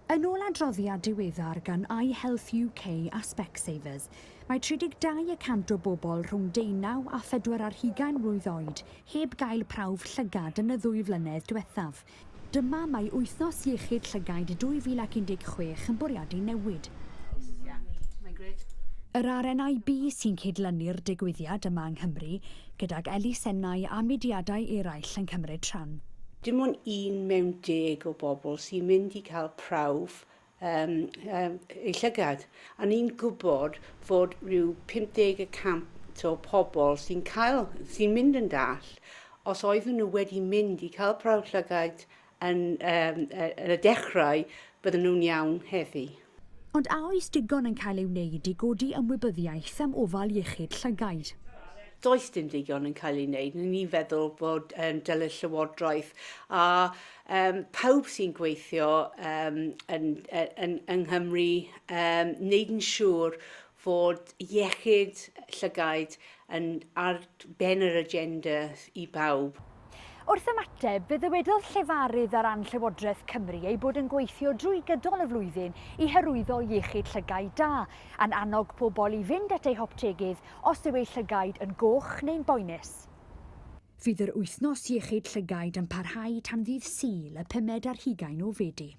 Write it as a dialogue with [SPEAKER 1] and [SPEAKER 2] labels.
[SPEAKER 1] Yn ôl adroddiad diweddar gan iHealth UK a Specsavers, mae 32% o bobl rhwng 19 a 24 mlwydd oed heb gael prawf llygad yn y 2 flynedd diwethaf. Dyma mae Wythnos Iechyd Llygaid 2016 yn bwriadu newid. Yr RNIB sy'n cydlynu'r digwyddiad yma yng Nghymru, gydag elusennau a mudiadau eraill yn cymryd rhan.
[SPEAKER 2] Dim ond 1 mewn 10 o bobl sy'n mynd i cael prawf eu llygad. A ni'n gwybod fod rhyw 50% o pobl sy'n mynd yn dall, os oedden nhw wedi mynd i cael prawf llygad yn y dechrau, bydden nhw'n iawn heddi.
[SPEAKER 1] Ond a oes digon yn cael ei wneud i godi ymwybyddiaeth am ofal iechyd Llygaid?
[SPEAKER 2] Does dim digon yn cael ei wneud. Ni'n feddwl bod dylai Llywodraeth a pawb sy'n gweithio yng Nghymru wneud yn siŵr fod iechyd Llygaid ar ben yr agenda i bawb.
[SPEAKER 1] Wrth ymateb, bydd dywedodd llefarydd ar ran Llywodraeth Cymru ei bod yn gweithio drwy gydol y flwyddyn i hyrwyddo iechyd Llygaid da, a'n annog pobl i fynd at eu hoptegydd os yw eu Llygaid yn goch neu'n boenus. Fydd yr Wythnos Iechyd Llygaid yn parhau tan ddydd Sul y 5 ar 20 o Fedi.